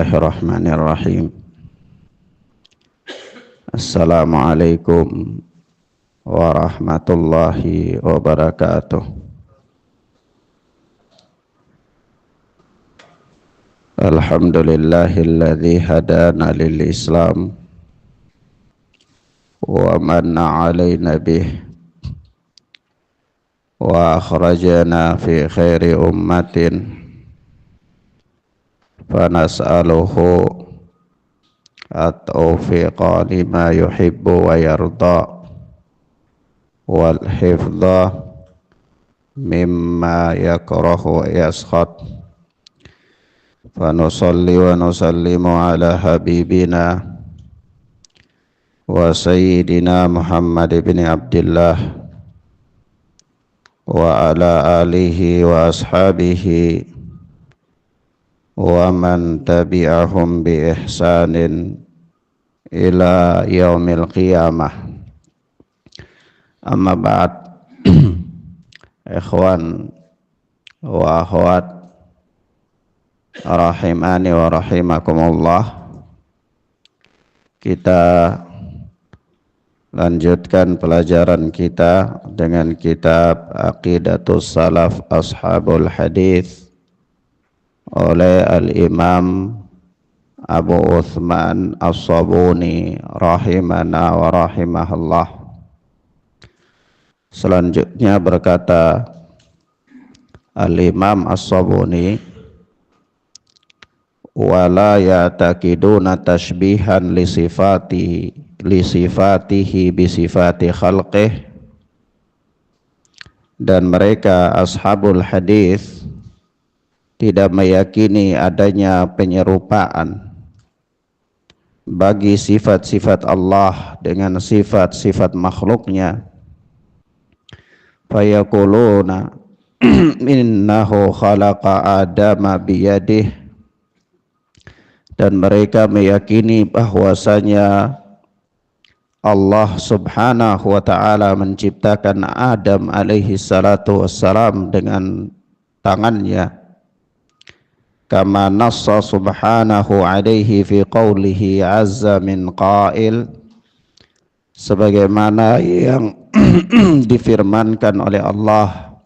Bismillahirrahmanirrahim. Assalamualaikum warahmatullahi wabarakatuh. Alhamdulillahilladzi hadana lil Islam wa manna alaina bih wa akhrajana fi khairi ummatin fanas'aluhu at-taufiqa lima yuhibbu wa yarda wal hifdha mimma yakrahu wa yaskhat. Fanusalli wa nusallimu ala habibina wa sayyidina Muhammad ibn Abdullah wa ala alihi wa ashabihi wa man tabi'ahum bi ihsanin ila yaumil qiyamah. Amma ba'd. Ikhwan wa akhwat rahimani wa rahimakumullah, kita lanjutkan pelajaran kita dengan kitab Aqidatus Salaf Ashabul Hadis oleh Al-Imam Abu Uthman As-Sabuni rahimana wa rahimahullah. Selanjutnya berkata Al-Imam As-Sabuni, wala ya'taqiduna tashbihan li sifatihi bi sifati khalqih, dan mereka ashabul hadis tidak meyakini adanya penyerupaan bagi sifat-sifat Allah dengan sifat-sifat makhluknya. Fayaquluna innahu khalaqa adama biyadih, dan mereka meyakini bahwasanya Allah subhanahu wa ta'ala menciptakan Adam alaihi salatu wassalam dengan tangannya. Kama nassa subhanahu alaihi fi qawlihi azza min qail, sebagaimana yang difirmankan oleh Allah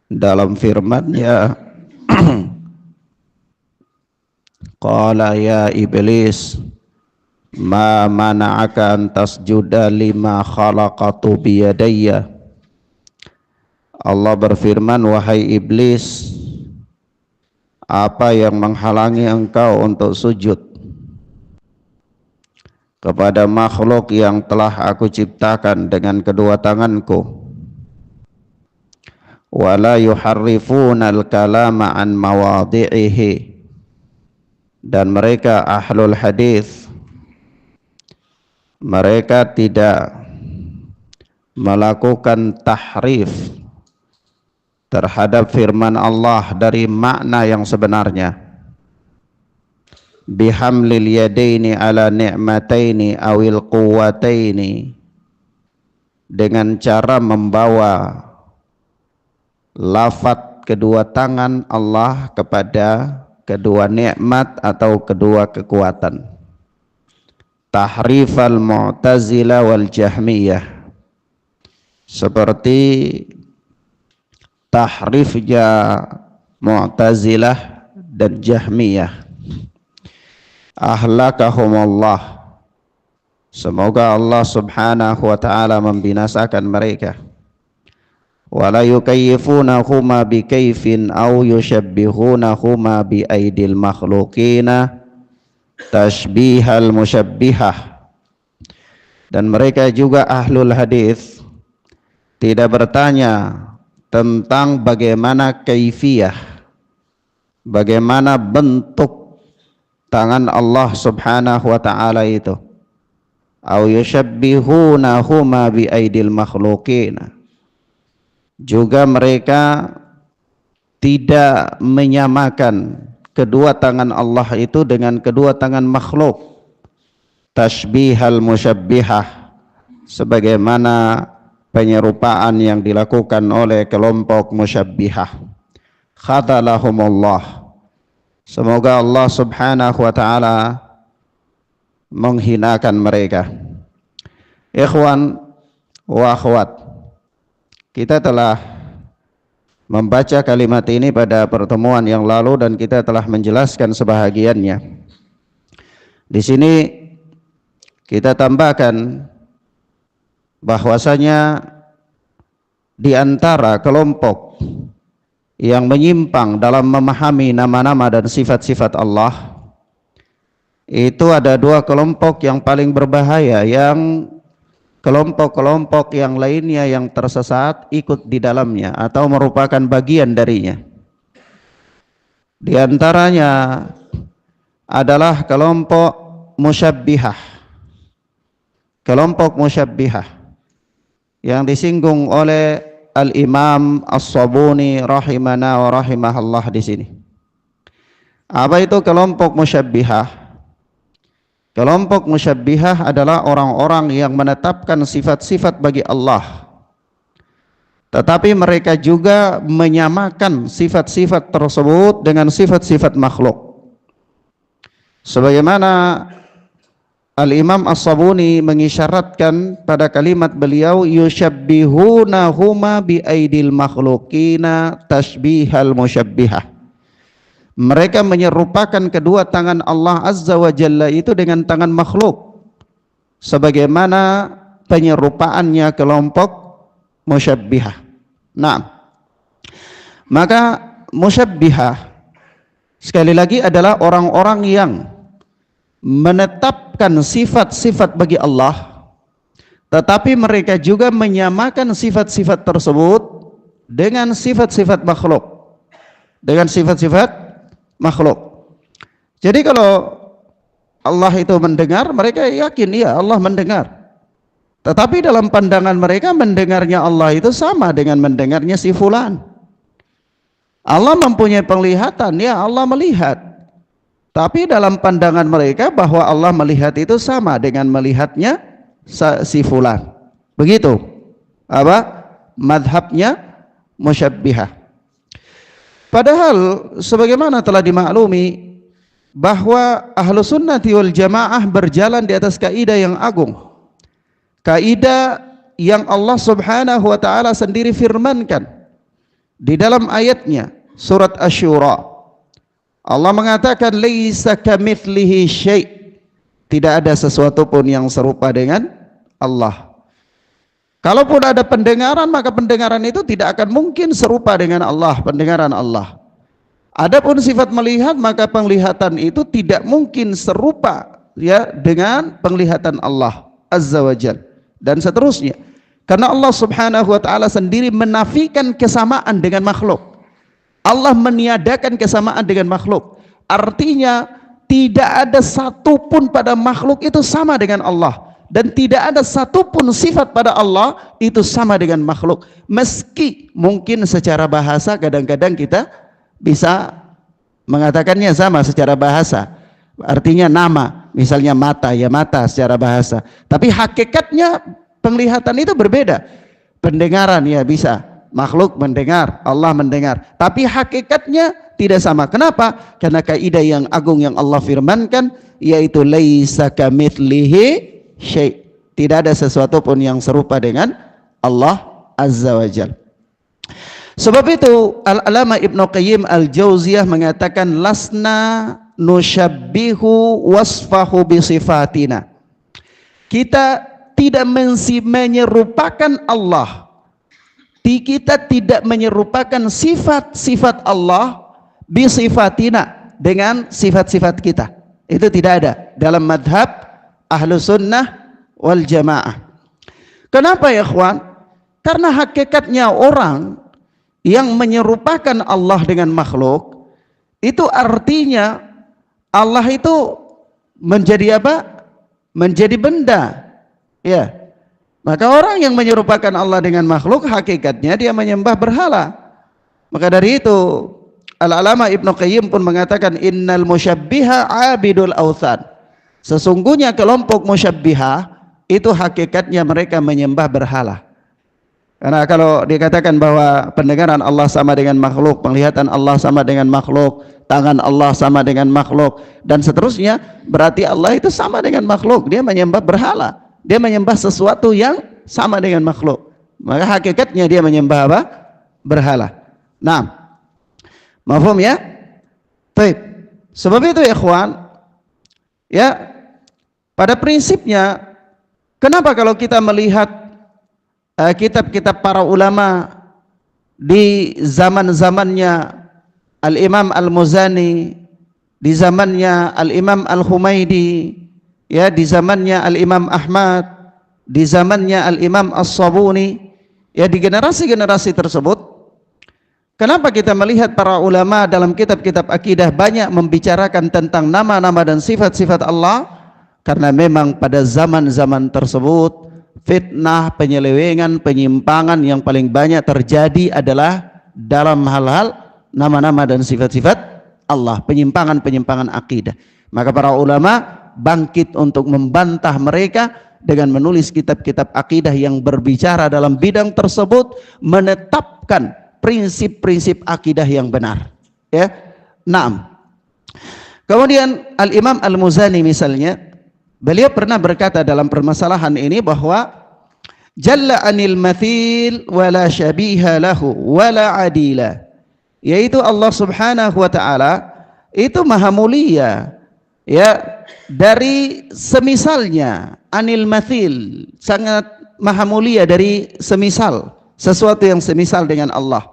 dalam firman-Nya, qala ya iblis ma mana'aka an tasjuda lima khalaqatu biyadayya. Allah berfirman, wahai iblis, apa yang menghalangi engkau untuk sujud kepada makhluk yang telah aku ciptakan dengan kedua tanganku? Wala yuharrifuna al-kalama an mawadhi'ihi, dan mereka ahlul hadis, mereka tidak melakukan tahrif terhadap firman Allah dari makna yang sebenarnya. Bihamlil yadaini ala ni'mataini awil quwwataini, dengan cara membawa lafaz kedua tangan Allah kepada kedua nikmat atau kedua kekuatan. Tahrifal Mu'tazilah wal Jahmiyah, seperti tahrifnya Mu'tazilah dan Jahmiyah. Ahlakahumullah, semoga Allah subhanahu wa ta'ala membinasakan mereka. Wala yukayyifunahuma bikayfin aw yushabbihunahuma bi aidil makhluqina tashbihal musyabbihah, dan mereka juga ahlul hadis tidak bertanya tentang bagaimana kaifiyah, bagaimana bentuk tangan Allah subhanahu wa ta'ala itu. Au yushabbihunahuma bi aidil makhluqina, juga mereka tidak menyamakan kedua tangan Allah itu dengan kedua tangan makhluk. Tashbihal musyabbihah, sebagaimana penyerupaan yang dilakukan oleh kelompok musyabbihah. Khadalahumullah, Semoga Allah Subhanahu wa taala menghinakan mereka. Ikhwan wa akhwat, kita telah membaca kalimat ini pada pertemuan yang lalu dan kita telah menjelaskan sebahagiannya. Di sini kita tambahkan bahwasanya di antara kelompok yang menyimpang dalam memahami nama-nama dan sifat-sifat Allah, itu ada dua kelompok yang paling berbahaya, yang kelompok-kelompok yang lainnya yang tersesat ikut di dalamnya atau merupakan bagian darinya. Di antaranya adalah kelompok musyabbihah. Kelompok musyabbihah yang disinggung oleh Al-Imam As-Sabuni rahimana wa rahimahallah di sini. Apa itu kelompok musyabbihah? Kelompok musyabbihah adalah orang-orang yang menetapkan sifat-sifat bagi Allah, tetapi mereka juga menyamakan sifat-sifat tersebut dengan sifat-sifat makhluk. Sebagaimana Al-Imam As-Sabuni mengisyaratkan pada kalimat beliau, yushabbihunahuma biaidil makhlukina tashbihal musyabbihah. Mereka menyerupakan kedua tangan Allah Azza wa Jalla itu dengan tangan makhluk, sebagaimana penyerupaannya kelompok musyabbihah. Nah, maka musyabbihah sekali lagi adalah orang-orang yang menetapkan sifat-sifat bagi Allah, tetapi mereka juga menyamakan sifat-sifat tersebut dengan sifat-sifat makhluk, dengan sifat-sifat makhluk. Jadi kalau Allah itu mendengar, mereka yakin ya Allah mendengar, tetapi dalam pandangan mereka mendengarnya Allah itu sama dengan mendengarnya si fulan. Allah mempunyai penglihatan, ya Allah melihat, tapi dalam pandangan mereka bahwa Allah melihat itu sama dengan melihatnya si fulan. Begitu apa madhabnya musyabbihah. Padahal sebagaimana telah dimaklumi bahwa ahlu sunnati wal jamaah berjalan di atas kaidah yang agung, kaidah yang Allah Subhanahu wa ta'ala sendiri firmankan di dalam ayatnya surat Asy-Syura. Allah mengatakan laisa kamitslihi syai', tidak ada sesuatu pun yang serupa dengan Allah. Kalaupun ada pendengaran, maka pendengaran itu tidak akan mungkin serupa dengan Allah, pendengaran Allah. Adapun sifat melihat, maka penglihatan itu tidak mungkin serupa ya dengan penglihatan Allah Azza wa Jalla, dan seterusnya. Karena Allah Subhanahu wa ta'ala sendiri menafikan kesamaan dengan makhluk. Allah meniadakan kesamaan dengan makhluk. Artinya tidak ada satupun pada makhluk itu sama dengan Allah, dan tidak ada satupun sifat pada Allah itu sama dengan makhluk. Meski mungkin secara bahasa kadang-kadang kita bisa mengatakannya sama secara bahasa, artinya nama, misalnya mata, ya mata secara bahasa, tapi hakikatnya penglihatan itu berbeda. Pendengaran ya bisa, makhluk mendengar, Allah mendengar, tapi hakikatnya tidak sama. Kenapa? Karena kaidah yang agung yang Allah firmankan, yaitu laisa kamitslihi syai', tidak ada sesuatu pun yang serupa dengan Allah Azza wa Jalla. Sebab itu Al-Alama Ibnu Qayyim Al-Jauziyah mengatakan lasna nusyabbihu wasfahu bisifatina. Kita tidak menyerupakan Allah, kita tidak menyerupakan sifat-sifat Allah bisifatina, dengan sifat-sifat kita. Itu tidak ada dalam madhab ahlu sunnah wal jamaah. Kenapa ya ikhwan? Karena hakikatnya orang yang menyerupakan Allah dengan makhluk, itu artinya Allah itu menjadi apa? Menjadi benda. Ya. Maka orang yang menyerupakan Allah dengan makhluk, hakikatnya dia menyembah berhala. Maka dari itu Al-Alama Ibnu Qayyim pun mengatakan innal musyabbiha abidul authan. Sesungguhnya kelompok musyabbihah itu hakikatnya mereka menyembah berhala. Karena kalau dikatakan bahwa pendengaran Allah sama dengan makhluk, penglihatan Allah sama dengan makhluk, tangan Allah sama dengan makhluk, dan seterusnya, berarti Allah itu sama dengan makhluk. Dia menyembah berhala, dia menyembah sesuatu yang sama dengan makhluk. Maka hakikatnya dia menyembah apa? Berhala. Nah, mafhum ya? Baik. Sebab itu ikhwan, ya, pada prinsipnya, kenapa kalau kita melihat kitab-kitab para ulama di zaman-zamannya Al-Imam Al-Muzani, di zamannya Al-Imam Al-Humaidi, ya, di zamannya Al-Imam Ahmad, di zamannya Al-Imam As-Sabuni, ya, di generasi-generasi tersebut, kenapa kita melihat para ulama dalam kitab-kitab akidah banyak membicarakan tentang nama-nama dan sifat-sifat Allah? Karena memang pada zaman-zaman tersebut fitnah, penyelewengan, penyimpangan yang paling banyak terjadi adalah dalam hal-hal nama-nama dan sifat-sifat Allah, penyimpangan-penyimpangan akidah. Maka para ulama bangkit untuk membantah mereka dengan menulis kitab-kitab akidah yang berbicara dalam bidang tersebut, menetapkan prinsip-prinsip akidah yang benar. Ya, naam. Kemudian Al-Imam Al-Muzani misalnya, beliau pernah berkata dalam permasalahan ini bahwa jalla anil mathil wala syabiha lahu wala adila, yaitu Allah Subhanahu wa taala itu maha mulia, ya, dari semisalnya. Anil mathil, sangat maha mulia dari semisal, sesuatu yang semisal dengan Allah.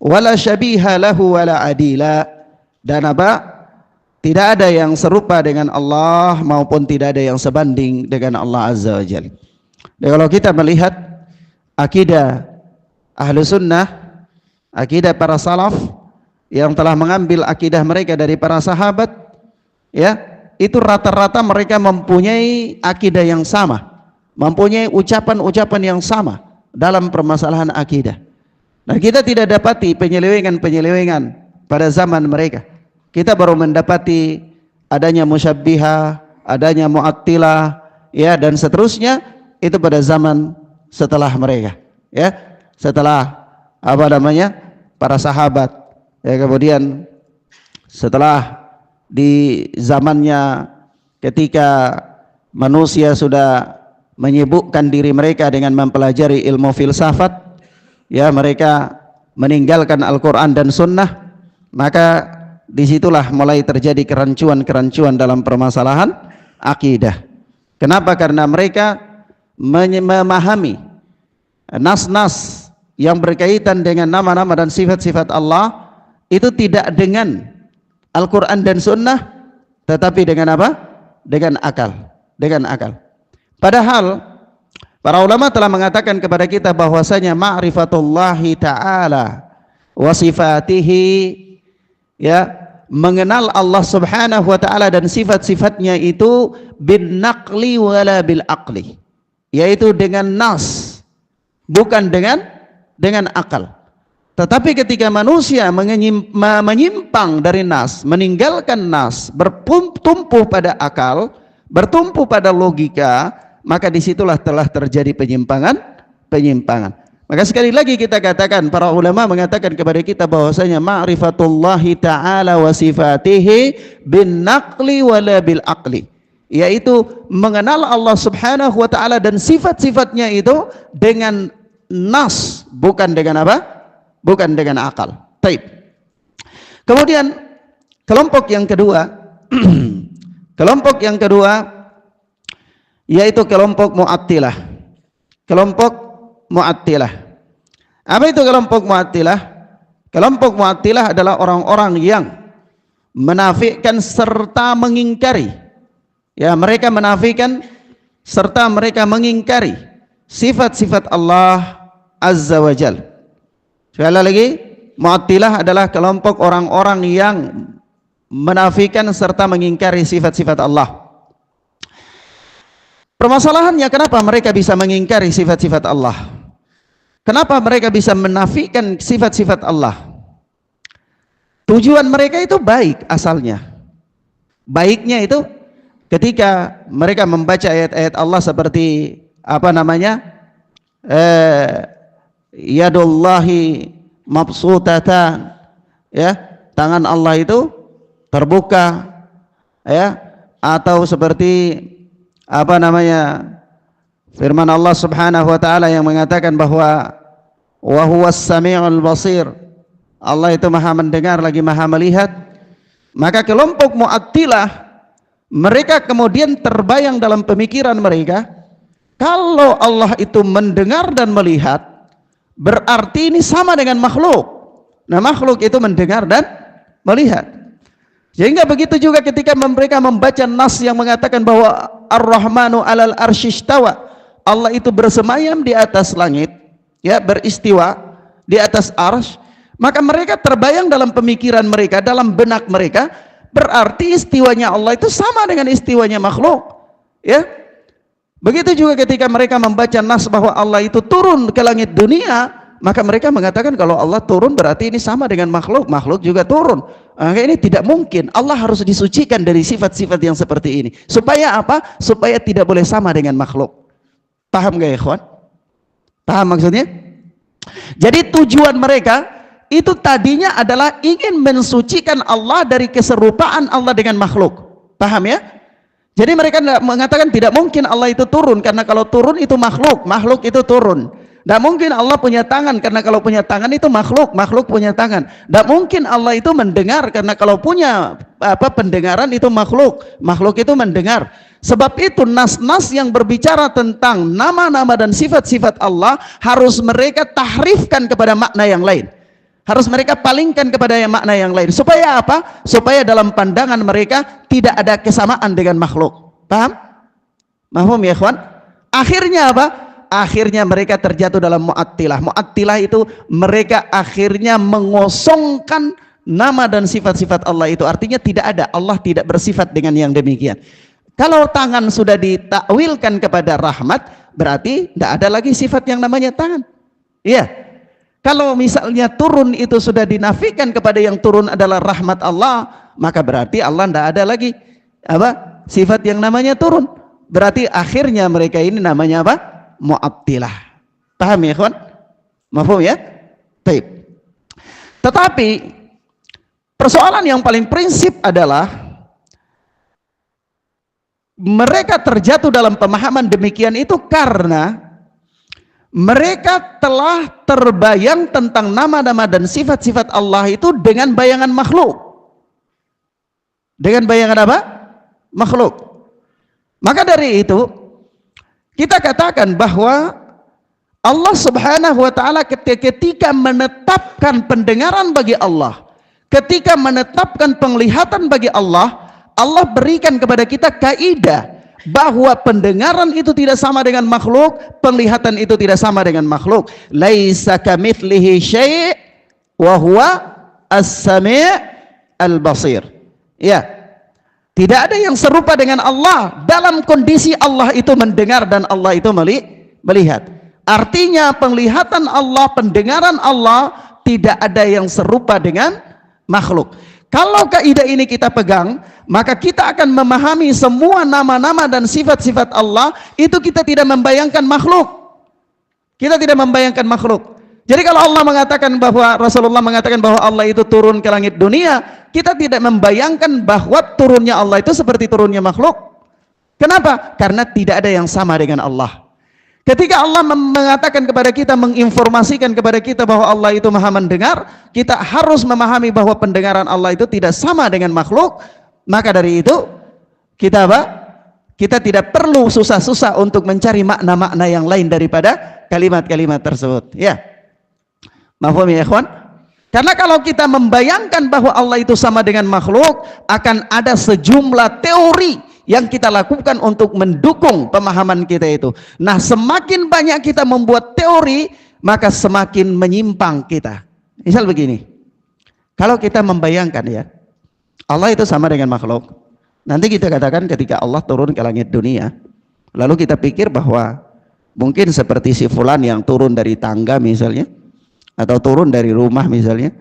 Wala syabiha lahu wala adila, dan apa? Tidak ada yang serupa dengan Allah maupun tidak ada yang sebanding dengan Allah Azza wa Jalla. Dan kalau kita melihat akidah ahlu sunnah, akidah para salaf yang telah mengambil akidah mereka dari para sahabat, ya, itu rata-rata mereka mempunyai akidah yang sama, mempunyai ucapan-ucapan yang sama dalam permasalahan akidah. Nah, kita tidak dapati penyelewengan-penyelewengan pada zaman mereka. Kita baru mendapati adanya musyabbiha, adanya mu'attilah, ya, dan seterusnya itu pada zaman setelah mereka, ya, setelah apa namanya, para sahabat, ya. Kemudian setelah di zamannya ketika manusia sudah menyibukkan diri mereka dengan mempelajari ilmu filsafat, ya, mereka meninggalkan Al-Quran dan Sunnah, maka disitulah mulai terjadi kerancuan-kerancuan dalam permasalahan akidah. Kenapa? Karena mereka memahami nas-nas yang berkaitan dengan nama-nama dan sifat-sifat Allah itu tidak dengan Al-Quran dan Sunnah, tetapi dengan apa? Dengan akal. Dengan akal. Padahal para ulama telah mengatakan kepada kita bahwasanya ma'rifatullahi ta'ala wa sifatihi, ya, mengenal Allah Subhanahu wa taala dan sifat-sifatnya itu bin naqli wala bil aqli, yaitu dengan nas, bukan dengan akal. Tetapi ketika manusia menyimpang dari nas, meninggalkan nas, bertumpu pada akal, bertumpu pada logika, maka disitulah telah terjadi penyimpangan. Maka sekali lagi kita katakan, para ulama mengatakan kepada kita bahwasanya ma'rifatullahi ta'ala wa sifatihi bin naqli wala bil aqli, yaitu mengenal Allah Subhanahu wa ta'ala dan sifat-sifatnya itu dengan nas, bukan dengan apa? Bukan dengan akal. Baik. Kemudian kelompok yang kedua kelompok yang kedua yaitu kelompok Mu'attilah. Kelompok Mu'attilah. Apa itu kelompok Mu'attilah? Kelompok Mu'attilah adalah orang-orang yang menafikan serta mengingkari, ya, mereka menafikan serta mereka mengingkari sifat-sifat Allah Azza wa Jal. Sekali lagi, Mu'attilah adalah kelompok orang-orang yang menafikan serta mengingkari sifat-sifat Allah. Permasalahannya, kenapa mereka bisa mengingkari sifat-sifat Allah? Kenapa mereka bisa menafikan sifat-sifat Allah? Tujuan mereka itu baik asalnya. Baiknya itu ketika mereka membaca ayat-ayat Allah seperti apa namanya? yadullahi mabsutatan, ya, tangan Allah itu terbuka, ya, atau seperti apa namanya firman Allah Subhanahu wa taala yang mengatakan bahwa wa huwas samiul basir, Allah itu maha mendengar lagi maha melihat. Maka kelompok Mu'attilah mereka kemudian terbayang dalam pemikiran mereka, kalau Allah itu mendengar dan melihat berarti ini sama dengan makhluk. Nah, makhluk itu mendengar dan melihat. Sehingga begitu juga ketika mereka membaca nas yang mengatakan bahwa Ar-Rahmanu 'alal arsyistawa, Allah itu bersemayam di atas langit, ya, beristiwa di atas arsy, maka mereka terbayang dalam pemikiran mereka, dalam benak mereka, berarti istiwanya Allah itu sama dengan istiwanya makhluk, ya. Begitu juga ketika mereka membaca nas bahwa Allah itu turun ke langit dunia, maka mereka mengatakan kalau Allah turun berarti ini sama dengan makhluk, makhluk juga turun. Maka ini tidak mungkin. Allah harus disucikan dari sifat-sifat yang seperti ini. Supaya apa? Supaya tidak boleh sama dengan makhluk. Paham gak ya ikhwan? Paham maksudnya? Jadi tujuan mereka itu tadinya adalah ingin mensucikan Allah dari keserupaan Allah dengan makhluk. Paham ya? Jadi mereka mengatakan tidak mungkin Allah itu turun, karena kalau turun itu makhluk, makhluk itu turun. Tidak mungkin Allah punya tangan, karena kalau punya tangan itu makhluk, makhluk punya tangan. Tidak mungkin Allah itu mendengar, karena kalau punya pendengaran itu makhluk, makhluk itu mendengar. Sebab itu nas-nas yang berbicara tentang nama-nama dan sifat-sifat Allah harus mereka tahrifkan kepada makna yang lain. Harus mereka palingkan kepada makna yang lain. Supaya apa? Supaya dalam pandangan mereka tidak ada kesamaan dengan makhluk. Paham? Mahfum ya ikhwan? Akhirnya apa? Akhirnya mereka terjatuh dalam Mu'attilah. Mu'attilah itu mereka akhirnya mengosongkan nama dan sifat-sifat Allah itu. Artinya tidak ada. Allah tidak bersifat dengan yang demikian. Kalau tangan sudah ditakwilkan kepada rahmat, berarti tidak ada lagi sifat yang namanya tangan. Iya. Kalau misalnya turun itu sudah dinafikan kepada yang turun adalah rahmat Allah, maka berarti Allah tidak ada lagi apa? Sifat yang namanya turun. Berarti akhirnya mereka ini namanya apa? Mu'attilah. Paham ya, kawan? Mafhum ya? Baik. Tetapi persoalan yang paling prinsip adalah mereka terjatuh dalam pemahaman demikian itu karena mereka telah terbayang tentang nama-nama dan sifat-sifat Allah itu dengan bayangan makhluk. Dengan bayangan apa? Makhluk. Maka dari itu kita katakan bahwa Allah Subhanahu wa taala ketika menetapkan pendengaran bagi Allah, ketika menetapkan penglihatan bagi Allah, Allah berikan kepada kita kaidah bahwa pendengaran itu tidak sama dengan makhluk, penglihatan itu tidak sama dengan makhluk. Laisa kamitslihi syai' wa huwa as-sami' al-basir. Ya. Tidak ada yang serupa dengan Allah dalam kondisi Allah itu mendengar dan Allah itu melihat. Artinya penglihatan Allah, pendengaran Allah tidak ada yang serupa dengan makhluk. Kalau kaidah ini kita pegang, maka kita akan memahami semua nama-nama dan sifat-sifat Allah itu kita tidak membayangkan makhluk. Kita tidak membayangkan makhluk. Jadi kalau Allah mengatakan bahwa Rasulullah mengatakan bahwa Allah itu turun ke langit dunia, kita tidak membayangkan bahwa turunnya Allah itu seperti turunnya makhluk. Kenapa? Karena tidak ada yang sama dengan Allah. Ketika Allah mengatakan kepada kita, menginformasikan kepada kita bahwa Allah itu maha mendengar, kita harus memahami bahwa pendengaran Allah itu tidak sama dengan makhluk. Maka dari itu kita apa? Kita tidak perlu susah-susah untuk mencari makna-makna yang lain daripada kalimat-kalimat tersebut. Ya, mafhum ya ikhwan? Karena kalau kita membayangkan bahwa Allah itu sama dengan makhluk, akan ada sejumlah teori yang kita lakukan untuk mendukung pemahaman kita itu. Nah, semakin banyak kita membuat teori, maka semakin menyimpang kita. Misal begini, kalau kita membayangkan ya, Allah itu sama dengan makhluk. Nanti kita katakan ketika Allah turun ke langit dunia, lalu kita pikir bahwa mungkin seperti si fulan yang turun dari tangga misalnya, atau turun dari rumah misalnya,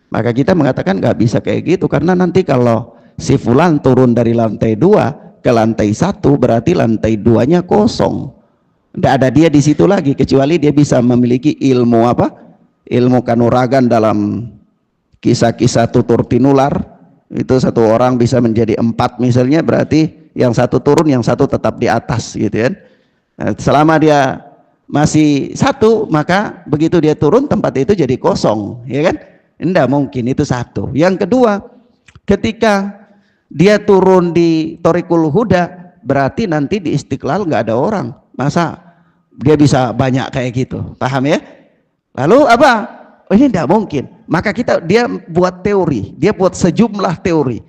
maka kita mengatakan nggak bisa kayak gitu, karena nanti kalau si fulan turun dari lantai 2 ke lantai 1 berarti lantai 2-nya kosong. Tidak ada dia di situ lagi, kecuali dia bisa memiliki ilmu apa? Ilmu kanuragan dalam kisah-kisah tutur tinular. Itu satu orang bisa menjadi 4 misalnya, berarti yang satu turun, yang satu tetap di atas gitu kan. Nah, selama dia masih satu, maka begitu dia turun tempat itu jadi kosong, ya kan? Tidak mungkin, itu satu. Yang kedua, ketika dia turun di Thoriqul Huda, berarti nanti di Istiqlal nggak ada orang. Masa dia bisa banyak kayak gitu, paham ya? Lalu apa? Oh, ini tidak mungkin. Maka dia buat teori, dia buat sejumlah teori.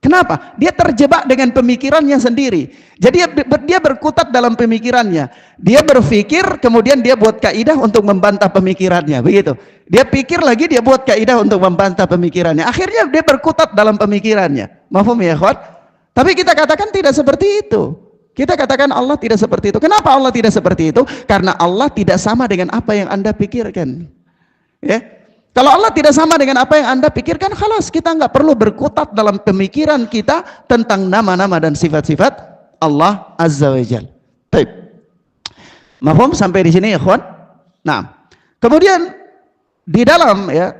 Kenapa? Dia terjebak dengan pemikirannya sendiri. Jadi dia berkutat dalam pemikirannya. Dia berpikir, kemudian dia buat kaidah untuk membantah pemikirannya, begitu. Dia pikir lagi, dia buat kaidah untuk membantah pemikirannya. Akhirnya dia berkutat dalam pemikirannya. Mafhum ya, ikhwan? Tapi kita katakan tidak seperti itu. Kita katakan Allah tidak seperti itu. Kenapa Allah tidak seperti itu? Karena Allah tidak sama dengan apa yang Anda pikirkan. Ya. Kalau Allah tidak sama dengan apa yang Anda pikirkan, khalas, kita nggak perlu berkutat dalam pemikiran kita tentang nama-nama dan sifat-sifat Allah Azza wa Jalla. Baik. Mafhum sampai di sini, ikhwan? Nah, kemudian di dalam ya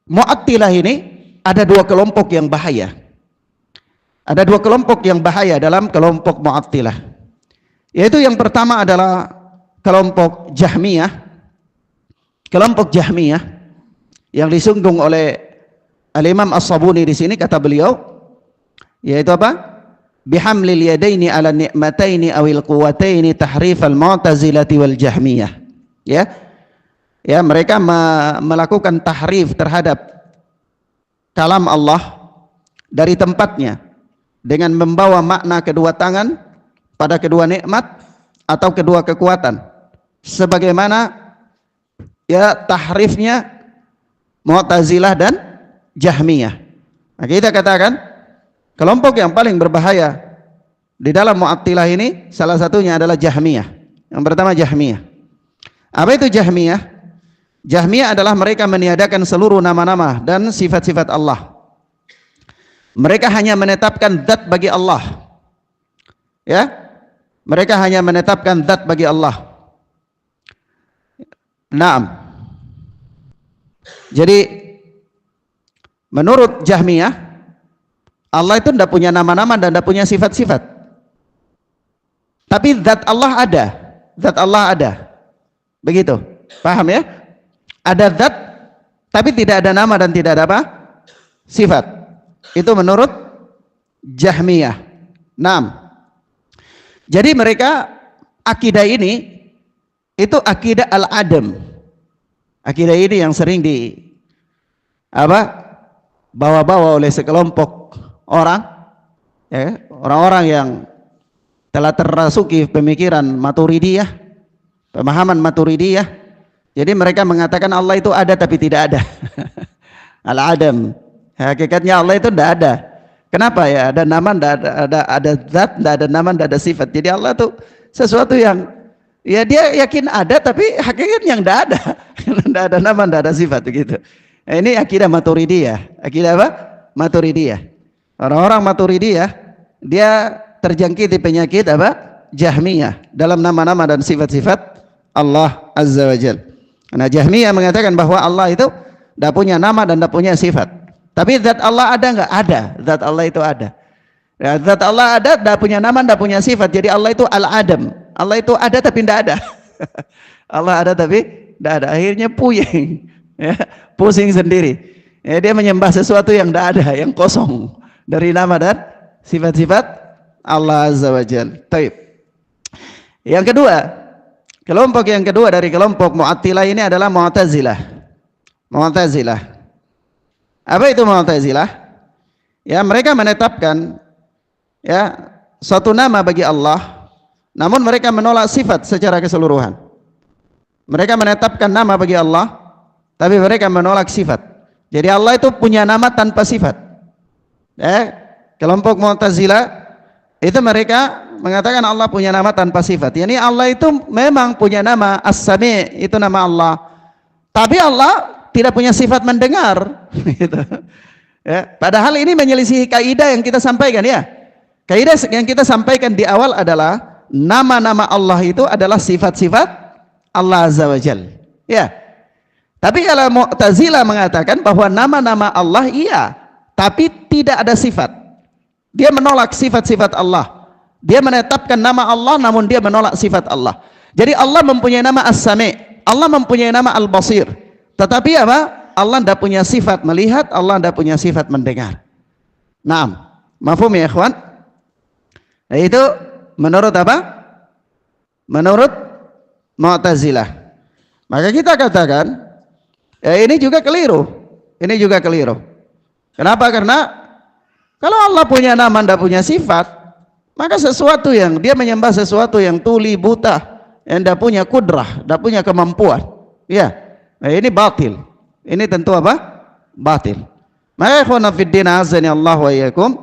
Mu'attilah ini ada 2 kelompok yang bahaya. Ada 2 kelompok yang bahaya dalam kelompok Mu'attilah. Yaitu yang pertama adalah kelompok Jahmiyah. Kelompok Jahmiyah yang disinggung oleh Al-Imam As-Sabuni di sini, kata beliau, yaitu apa? Bihamlil yadaini ala ni'mataini awil quwataini tahrifal mu'tazilati wal Jahmiyah. Ya. Ya, mereka melakukan tahrif terhadap kalam Allah dari tempatnya dengan membawa makna kedua tangan pada kedua nikmat atau kedua kekuatan, sebagaimana ya tahrifnya Mu'tazilah dan Jahmiyah. Nah, kita katakan kelompok yang paling berbahaya di dalam Mu'attilah ini salah satunya adalah Jahmiyah. Yang pertama Jahmiyah. Apa itu Jahmiyah? Jahmiyah adalah mereka meniadakan seluruh nama-nama dan sifat-sifat Allah. Mereka hanya menetapkan zat bagi Allah. Ya, mereka hanya menetapkan zat bagi Allah. Naam. Jadi menurut Jahmiyah, Allah itu tidak punya nama-nama dan tidak punya sifat-sifat. Tapi zat Allah ada. Zat Allah ada. Begitu. Paham ya? Ada zat tapi tidak ada nama dan tidak ada apa? Sifat. Itu menurut Jahmiyah. Naam. Jadi mereka akidah ini itu akidah al-adam. Akidah ini yang sering bawa-bawa oleh sekelompok orang, ya, orang-orang yang telah terrasuki pemikiran Maturidiyah, pemahaman Maturidiyah. Jadi mereka mengatakan Allah itu ada tapi tidak ada. Al-adam. Hakikatnya Allah itu tidak ada. Kenapa ya? Ada nama, ada zat, tidak ada nama, tidak ada sifat. Jadi Allah itu sesuatu yang ya dia yakin ada tapi hakikatnya yang tidak ada. Tidak ada nama, tidak ada sifat begitu. Nah, ini akidah Maturidiyah. Akidah apa? Maturidiyah. Orang-orang Maturidiyah dia terjangkiti penyakit apa? Jahmiyah dalam nama-nama dan sifat-sifat Allah Azza wa Jalla. Nah, Jahmiyah mengatakan bahwa Allah itu tidak punya nama dan tidak punya sifat. Tapi zat Allah ada nggak? Ada. Zat Allah itu ada. Ya, zat Allah ada, tidak punya nama, tidak punya sifat. Jadi Allah itu al-adam. Allah itu ada tapi tidak ada. Allah ada tapi tidak ada. Akhirnya puyeng, ya, pusing sendiri. Ya, dia menyembah sesuatu yang tidak ada, yang kosong dari nama dan sifat-sifat Allah Azza wa Jalla. Taib. Yang kedua, kelompok yang kedua dari kelompok Mu'attilah ini adalah Mu'tazilah. Mu'tazilah. Apa itu Mu'tazilah? Ya, mereka menetapkan ya suatu nama bagi Allah, namun mereka menolak sifat secara keseluruhan. Mereka menetapkan nama bagi Allah, tapi mereka menolak sifat. Jadi Allah itu punya nama tanpa sifat. Kelompok Mu'tazilah itu mereka mengatakan Allah punya nama tanpa sifat. Yani Allah itu memang punya nama As-Sami', itu nama Allah. Tapi Allah tidak punya sifat mendengar. Gitu. Ya, padahal ini menyelisihi kaidah yang kita sampaikan ya. Kaidah yang kita sampaikan di awal adalah nama-nama Allah itu adalah sifat-sifat Allah Azza wa Jalla. Ya. Tapi kalau Mu'tazilah mengatakan bahwa nama-nama Allah iya, tapi tidak ada sifat. Dia menolak sifat-sifat Allah. Dia menetapkan nama Allah namun dia menolak sifat Allah. Jadi Allah mempunyai nama As-Sami', Allah mempunyai nama Al-Basir. Tetapi apa? Allah tidak punya sifat melihat, Allah tidak punya sifat mendengar. Naam. Mafhum ya ikhwan? Nah, itu menurut apa? Menurut Mu'tazilah. Maka kita katakan ini juga keliru. Ini juga keliru. Kenapa? Karena kalau Allah punya nama tidak punya sifat, maka sesuatu yang dia menyembah sesuatu yang tuli buta, yang tidak punya kudrah, tidak punya kemampuan, ya, nah, ini batil. Ini tentu apa? Batil. Maka ikhwan fiddin azani Allah wa iyyakum,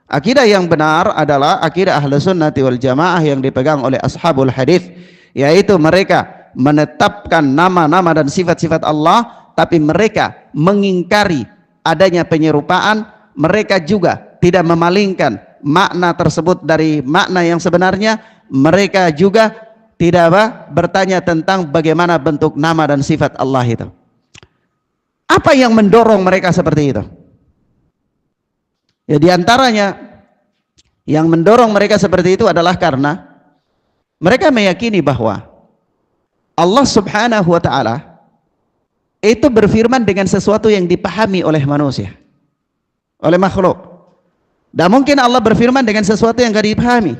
akidah yang benar adalah akidah Ahlus Sunnati wal Jamaah yang dipegang oleh ashabul hadis, yaitu mereka menetapkan nama-nama dan sifat-sifat Allah, tapi mereka mengingkari adanya penyerupaan. Mereka juga tidak memalingkan makna tersebut dari makna yang sebenarnya. Mereka juga tidak apa? Bertanya tentang bagaimana bentuk nama dan sifat Allah itu. Apa yang mendorong mereka seperti itu? Ya, diantaranya yang mendorong mereka seperti itu adalah karena mereka meyakini bahwa Allah Subhanahu wa ta'ala itu berfirman dengan sesuatu yang dipahami oleh manusia, oleh makhluk. Dan mungkin Allah berfirman dengan sesuatu yang tidak dipahami.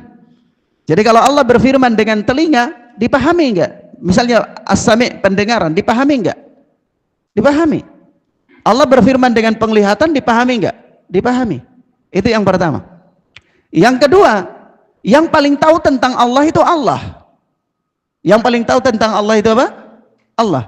Jadi kalau Allah berfirman dengan telinga, dipahami enggak? Misalnya as-sami', pendengaran, dipahami enggak? Dipahami. Allah berfirman dengan penglihatan, dipahami enggak? Dipahami. Itu yang pertama. Yang kedua, yang paling tahu tentang Allah itu Allah. Yang paling tahu tentang Allah itu apa? Allah.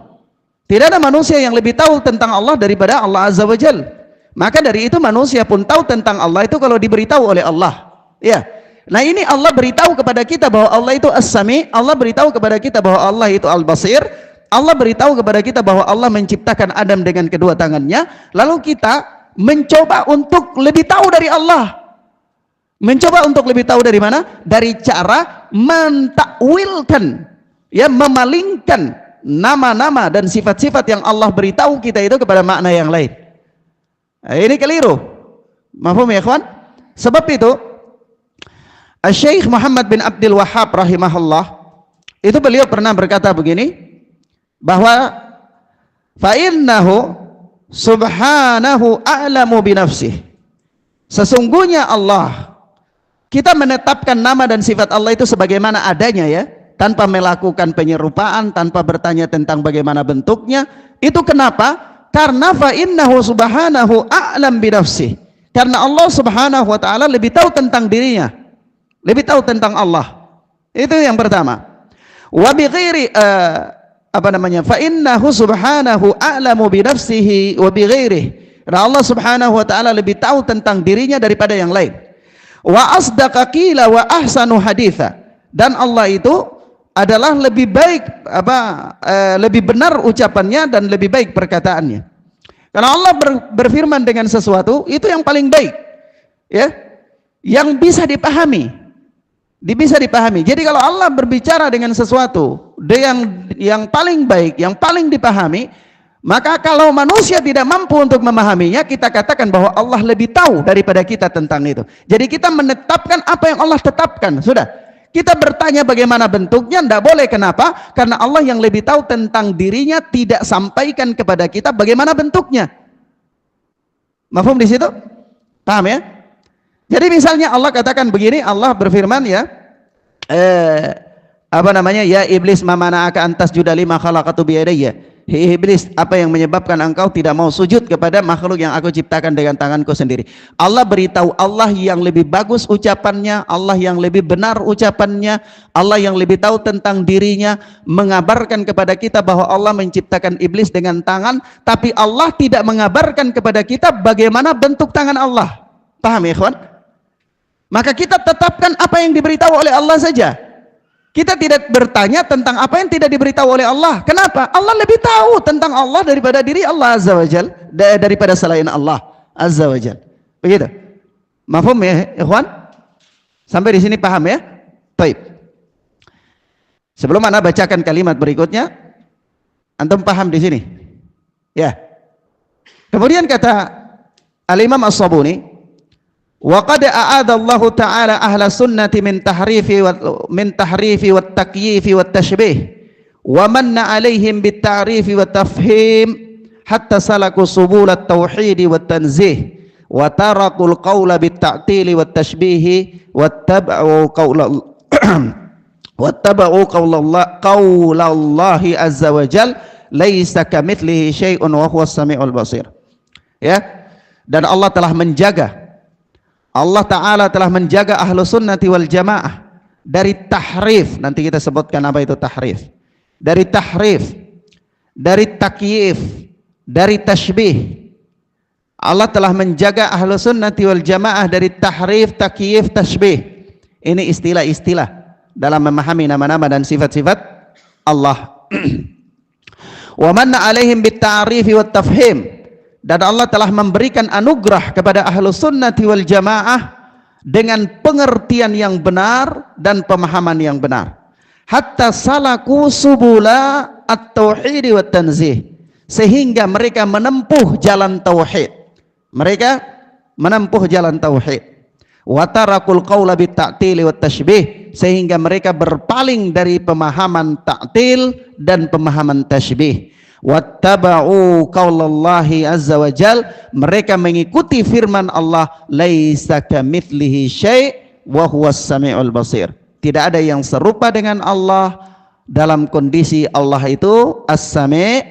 Tidak ada manusia yang lebih tahu tentang Allah daripada Allah Azza wa Jalla. Maka dari itu manusia pun tahu tentang Allah itu kalau diberitahu oleh Allah. Ya. Nah, ini Allah beritahu kepada kita bahwa Allah itu As-Sami', Allah beritahu kepada kita bahwa Allah itu Al-Basir, Allah beritahu kepada kita bahwa Allah menciptakan Adam dengan kedua tangannya. Lalu kita mencoba untuk lebih tahu dari Allah. Mencoba untuk lebih tahu dari mana? Dari cara mentakwilkan, ya, memalingkan nama-nama dan sifat-sifat yang Allah beritahu kita itu kepada makna yang lain. Nah, ini keliru. Mafhum ya ikhwan? Sebab itu Syekh Muhammad bin Abdul Wahhab rahimahullah itu beliau pernah berkata begini, bahwa fa innahu subhanahu a'lamu bi nafsihi. Sesungguhnya Allah, kita menetapkan nama dan sifat Allah itu sebagaimana adanya, ya, tanpa melakukan penyerupaan, tanpa bertanya tentang bagaimana bentuknya. Itu kenapa? Karena fa innahu subhanahu a'lam bi nafsihi. Karena Allah Subhanahu wa taala lebih tahu tentang dirinya. Lebih tahu tentang Allah. Itu yang pertama. Wa bi ghairi fa innahu subhanahu a'lamu bi nafsihi wa bi ghairihi. Karena Allah Subhanahu wa taala lebih tahu tentang dirinya daripada yang lain. Wa asdaqa qila wa ahsanu haditha. Dan Allah itu adalah lebih baik lebih benar ucapannya dan lebih baik perkataannya. Karena Allah berfirman dengan sesuatu itu yang paling baik, ya, yang bisa dipahami, bisa dipahami. Jadi kalau Allah berbicara dengan sesuatu yang paling baik, yang paling dipahami, maka kalau manusia tidak mampu untuk memahaminya, kita katakan bahwa Allah lebih tahu daripada kita tentang itu. Jadi kita menetapkan apa yang Allah tetapkan, sudah. Kita bertanya bagaimana bentuknya, tidak boleh. Kenapa? Karena Allah yang lebih tahu tentang dirinya tidak sampaikan kepada kita bagaimana bentuknya. Mafhum di situ? Paham ya? Jadi misalnya Allah katakan begini, Allah berfirman, ya, ya iblis ma mana'aka antas juda lima khalaqatu bi yadayya. Hei iblis, apa yang menyebabkan engkau tidak mau sujud kepada makhluk yang aku ciptakan dengan tanganku sendiri? Allah beritahu, Allah yang lebih bagus ucapannya, Allah yang lebih benar ucapannya, Allah yang lebih tahu tentang dirinya, mengabarkan kepada kita bahwa Allah menciptakan iblis dengan tangan, tapi Allah tidak mengabarkan kepada kita bagaimana bentuk tangan Allah. Paham ya ikhwan? Maka kita tetapkan apa yang diberitahu oleh Allah saja. Kita tidak bertanya tentang apa yang tidak diberitahu oleh Allah. Kenapa? Allah lebih tahu tentang Allah daripada diri Allah Azza wa Jal, daripada selain Allah Azza wa Jal. Begitu. Mafhum ya ikhwan? Sampai di sini paham ya? Baik. Sebelum ana bacakan kalimat berikutnya, antum paham di sini? Ya. Kemudian kata Al-Imam As-Sabuni, wa qad a'ada Allah Ta'ala ahla sunnati min tahrifi wa takyifi wa tashbih wa manna alaihim bit ta'rifi wa tafhim hatta salaku subul at-tauhid wa tanzih wa tarakul qawla bit ta'til wa tashbih wattaba'u qawla wattaba'u qawlallahi azza wa jal laisa kamitslihi syai'un wa huwas samiul basir. Ya, dan Allah Ta'ala telah menjaga ahlu sunnati wal jamaah dari tahrif. Nanti kita sebutkan apa itu tahrif. Dari tahrif, dari takyif, dari tashbih. Allah telah menjaga ahlu sunnati wal jamaah dari tahrif, takyif, tashbih. Ini istilah-istilah dalam memahami nama-nama dan sifat-sifat Allah. Wa manna alaihim bit ta'rifi wat tafhim. Dan Allah telah memberikan anugerah kepada ahlu sunnati wal jamaah dengan pengertian yang benar dan pemahaman yang benar. Hatta salaku subula at-tauhid wa tanzih, sehingga mereka menempuh jalan tauhid. Mereka menempuh jalan tauhid. Wa tarakul qawla bit ta'til wa tashbih, sehingga mereka berpaling dari pemahaman ta'til dan pemahaman tashbih. Wattaba'u qaulallahi azza wa jal, mereka mengikuti firman Allah, laisa kamitslihi syai' wa huwas samiul basir. Tidak ada yang serupa dengan Allah dalam kondisi Allah itu as-sami'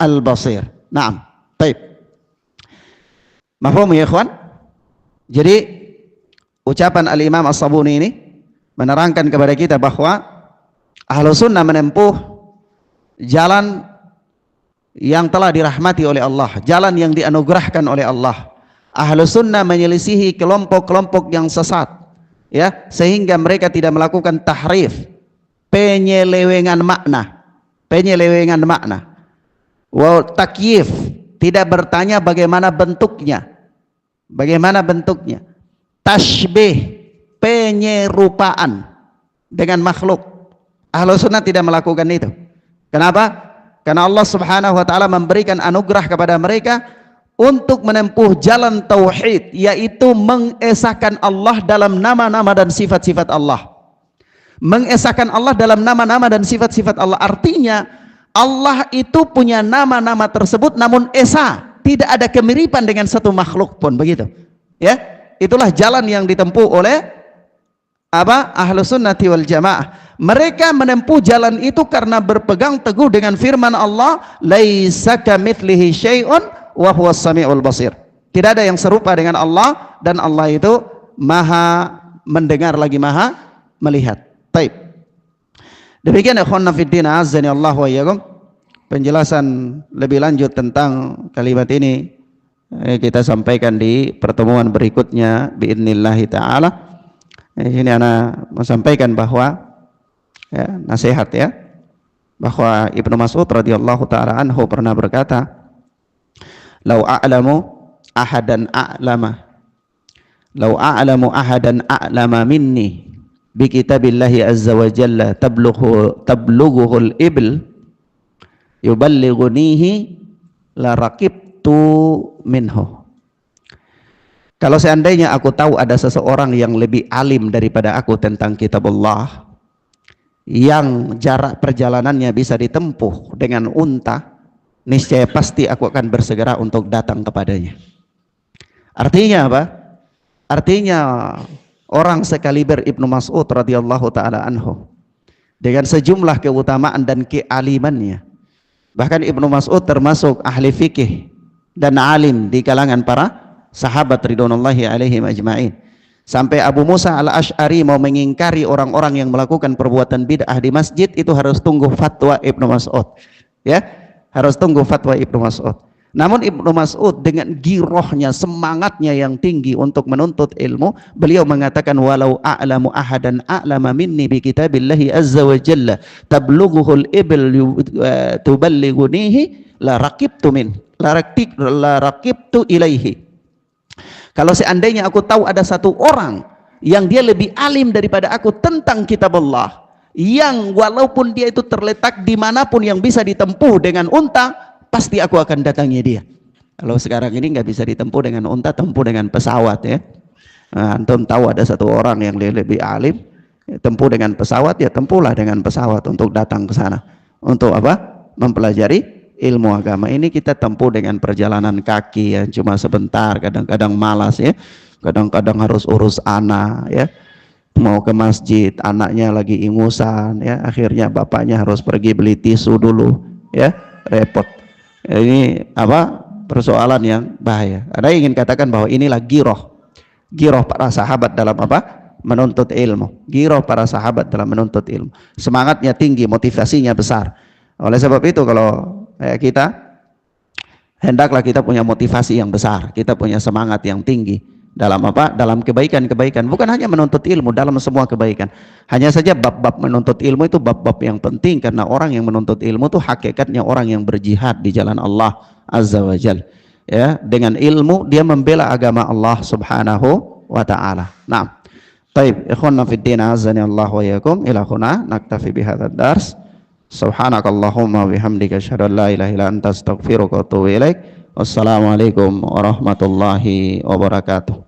al-basir. Naam. Baik. Mafhum ya ikhwan? Jadi ucapan Al-Imam As-Sabuni ini menerangkan kepada kita bahwa ahlu sunnah menempuh jalan yang telah dirahmati oleh Allah, jalan yang dianugerahkan oleh Allah. Ahlu sunnah menyelisihi kelompok-kelompok yang sesat, ya, sehingga mereka tidak melakukan tahrif, penyelewengan makna, wa takyif, tidak bertanya bagaimana bentuknya, tashbih, penyerupaan dengan makhluk. Ahlu sunnah tidak melakukan itu. Kenapa? Karena Allah Subhanahu wa ta'ala memberikan anugerah kepada mereka untuk menempuh jalan tauhid, yaitu mengesahkan Allah dalam nama-nama dan sifat-sifat Allah. Mengesahkan Allah dalam nama-nama dan sifat-sifat Allah, artinya Allah itu punya nama-nama tersebut namun esa, tidak ada kemiripan dengan satu makhluk pun, begitu. Ya, itulah jalan yang ditempuh oleh ahlu sunnati wal jamaah. Mereka menempuh jalan itu karena berpegang teguh dengan firman Allah, laisa kamitslihi syai'un wa huwas samiul basir. Tidak ada yang serupa dengan Allah, dan Allah itu maha mendengar lagi maha melihat. Baik. Demikian ikhwan fiddin azzani Allah wa iyyakum. Penjelasan lebih lanjut tentang kalimat ini kita sampaikan di pertemuan berikutnya biidznillah taala. Ini ana mau sampaikan bahwa ya, nasihat ya, bahwa Ibnu Mas'ud radhiyallahu taala anhu pernah berkata, "Lau a'lamu ahadan a'lama minni bi kitabillahi azza wa jalla tablughuhul ibl yuballighunihi la raqibtu minhu." Kalau seandainya aku tahu ada seseorang yang lebih alim daripada aku tentang kitabullah, yang jarak perjalanannya bisa ditempuh dengan unta, niscaya pasti aku akan bersegera untuk datang kepadanya. Artinya apa? Artinya orang sekaliber Ibnu Mas'ud radhiyallahu taala anhu dengan sejumlah keutamaan dan kealimannya. Bahkan Ibnu Mas'ud termasuk ahli fikih dan alim di kalangan para sahabat ridwanullahi alaihim ajma'in. Sampai Abu Musa al-Ash'ari mau mengingkari orang-orang yang melakukan perbuatan bid'ah di masjid, itu harus tunggu fatwa Ibnu Mas'ud. Ya, harus tunggu fatwa Ibnu Mas'ud. Namun Ibnu Mas'ud dengan girohnya, semangatnya yang tinggi untuk menuntut ilmu, beliau mengatakan, walau a'lamu ahadan a'lama minni bi kitabillahi azza wa jalla tablughuhul ibl tuballighunihi la raqibtu ilaihi. Kalau seandainya aku tahu ada satu orang yang dia lebih alim daripada aku tentang kitab Allah, yang walaupun dia itu terletak dimanapun yang bisa ditempuh dengan unta, pasti aku akan datangi dia. Kalau sekarang ini nggak bisa ditempuh dengan unta, tempuh dengan pesawat ya. Nah, antum tahu ada satu orang yang lebih alim, tempuh dengan pesawat, ya tempuhlah dengan pesawat untuk datang ke sana. Untuk apa? Mempelajari ilmu agama. Ini kita tempuh dengan perjalanan kaki yang cuma sebentar, kadang-kadang malas ya, kadang-kadang harus urus anak ya, mau ke masjid anaknya lagi ingusan ya, akhirnya bapaknya harus pergi beli tisu dulu ya, repot. Ini apa, persoalan yang bahaya. Ada yang ingin katakan bahwa inilah giroh para sahabat dalam apa, menuntut ilmu. Giroh para sahabat dalam menuntut ilmu, semangatnya tinggi, motivasinya besar. Oleh sebab itu kalau kita hendaklah kita punya motivasi yang besar, kita punya semangat yang tinggi dalam apa? Dalam kebaikan-kebaikan, bukan hanya menuntut ilmu, dalam semua kebaikan. Hanya saja bab-bab menuntut ilmu itu bab-bab yang penting, karena orang yang menuntut ilmu itu hakikatnya orang yang berjihad di jalan Allah Azza wa Jal. Ya, dengan ilmu dia membela agama Allah Subhanahu wa taala. Nah, baik, ikhwanna fid din azani Allah wa iyyakum, ila huna naktafi bihadzal dars. Subhanakallahumma bihamdika asyhadu an la ilaha illa anta astaghfiruka wa atubu ilaik. Wassalamualaikum warahmatullahi wabarakatuh.